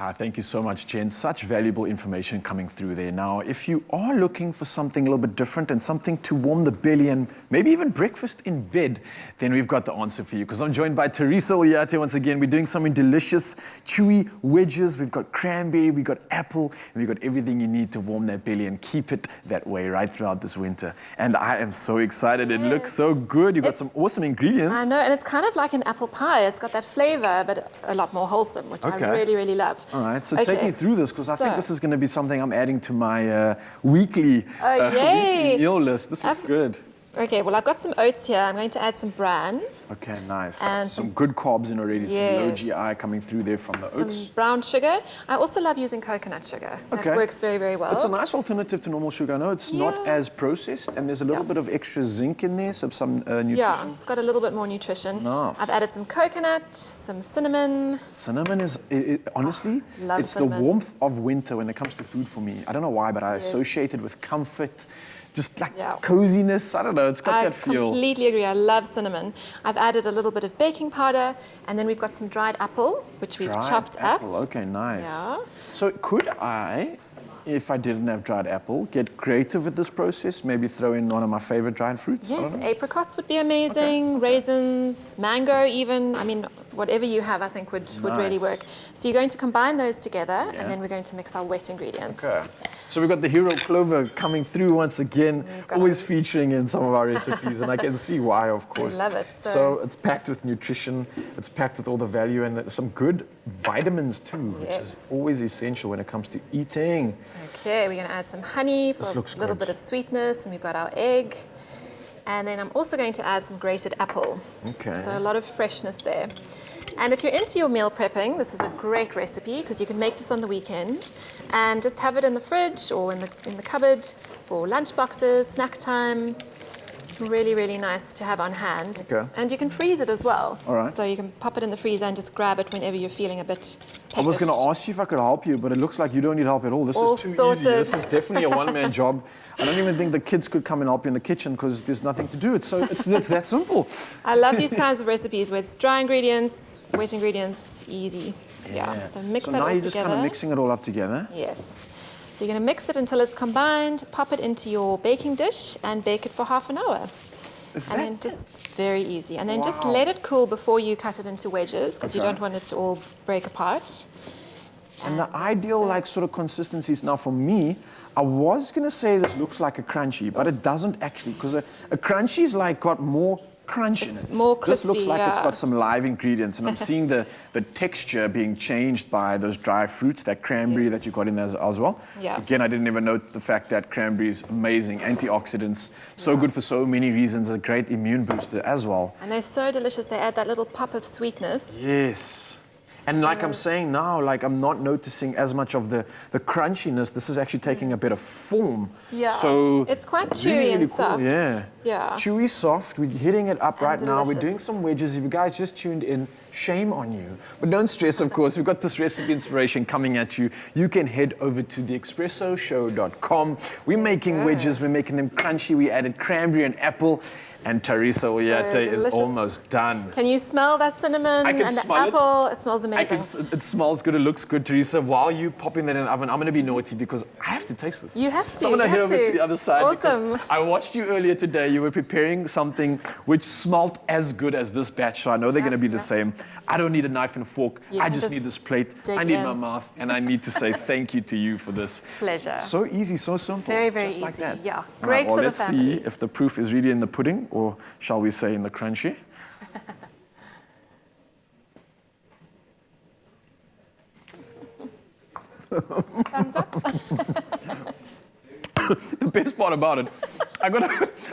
Thank you so much, Jen. Such valuable information coming through there. Now, if you are looking for something a little bit different and something to warm the belly and maybe even breakfast in bed, then we've got the answer for you. Because I'm joined by Teresa Ulyate once again. We're doing something delicious, chewy wedges. We've got cranberry, we've got apple, and we've got everything you need to warm that belly and keep it that way right throughout this winter. And I am so excited. Yes. It looks so good. You've got some awesome ingredients. I know, and it's kind of like an apple pie. It's got that flavor, but a lot more wholesome, which I really, really love. All right, so take me through this, because I think this is going to be something I'm adding to my weekly meal list. This looks good. Okay, well, I've got some oats here. I'm going to add some bran. Okay, nice. And some good carbs in already, some low GI coming through there from the oats. Some brown sugar. I also love using coconut sugar. That works very, very well. It's a nice alternative to normal sugar. I know it's not as processed, and there's a little bit of extra zinc in there, so some nutrition. Yeah, it's got a little bit more nutrition. Nice. I've added some coconut, some cinnamon. Cinnamon is, honestly, it's the warmth of winter when it comes to food for me. I don't know why, but I associate it with comfort. Just like coziness, I don't know, it's got that feel. I completely agree, I love cinnamon. I've added a little bit of baking powder, and then we've got some dried apple, which we've chopped up. Okay, nice. Yeah. So could I, if I didn't have dried apple, get creative with this process, maybe throw in one of my favorite dried fruits? Yes, apricots would be amazing, raisins, mango even. I mean, whatever you have, I think would really work. So you're going to combine those together, and then we're going to mix our wet ingredients. Okay. So we've got the hero clover coming through once again, always featuring in some of our recipes, and I can see why, of course. I love it. So it's packed with nutrition, it's packed with all the value, and some good vitamins too, which is always essential when it comes to eating. Okay, we're going to add some honey for a little bit of sweetness, and we've got our egg. And then I'm also going to add some grated apple. Okay. So a lot of freshness there. And if you're into your meal prepping, this is a great recipe because you can make this on the weekend and just have it in the fridge or in the cupboard for lunch boxes, snack time. Really, really nice to have on hand. Okay. And you can freeze it as well. All right. So you can pop it in the freezer and just grab it whenever you're feeling a bit peckish. I was going to ask you if I could help you, but it looks like you don't need help at all. This is too easy. This is definitely a one-man job. I don't even think the kids could come and help you in the kitchen because there's nothing to do. It's that simple. I love these kinds of recipes where it's dry ingredients, wet ingredients, easy. Yeah. So mix that all together. So now you're just kind of mixing it all up together. Yes. So you're going to mix it until it's combined, pop it into your baking dish and bake it for half an hour. And then just very easy. And then just let it cool before you cut it into wedges because you don't want it to all break apart. And the ideal sort of consistencies now for me, I was going to say this looks like a crunchy, but it doesn't actually, because a crunchy's got more crunch in it. More crispy, this looks like it's got some live ingredients, and I'm seeing the texture being changed by those dry fruits, that cranberry that you got in there as well. Yeah. Again, I didn't even note the fact that cranberry is amazing, antioxidants, so good for so many reasons, a great immune booster as well. And they're so delicious, they add that little pop of sweetness. Yes. And like I'm saying now, I'm not noticing as much of the crunchiness. This is actually taking a bit of form. Yeah. So it's quite chewy and soft. Cool. Yeah. Yeah. Chewy, soft. We're hitting it up right now. Delicious. We're doing some wedges. If you guys just tuned in, shame on you. But don't stress, of course. We've got this recipe inspiration coming at you. You can head over to theexpressoshow.com. We're making wedges. We're making them crunchy. We added cranberry and apple. And Teresa Ulyate is almost done. Can you smell that cinnamon and the apple? It smells amazing. It smells good, it looks good, Teresa. While you popping that in the oven, I'm going to be naughty because I have to taste this. You have to. So I'm going to head over to the other side. Awesome. Because I watched you earlier today. You were preparing something which smelled as good as this batch, so I know they're going to be the same. I don't need a knife and fork. I just need this plate. I need my mouth, and I need to say thank you to you for this. Pleasure. So easy, so simple. Very, very just easy. Like that. Yeah, great for the family. Let's see if the proof is really in the pudding, or shall we say in the crunchy? Thumbs up. The best part about it,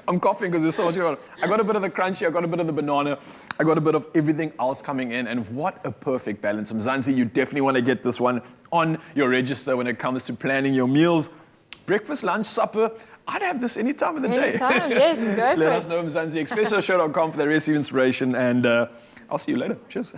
I'm coughing because there's so much going on. I got a bit of the crunchy, I got a bit of the banana, I got a bit of everything else coming in, and what a perfect balance. Mzansi, you definitely want to get this one on your register when it comes to planning your meals. Breakfast, lunch, supper. I'd have this any time of the day. Anytime, yes, go for it. Let us know, Mzansi, expressoshow.com for the recipe inspiration, and I'll see you later. Cheers.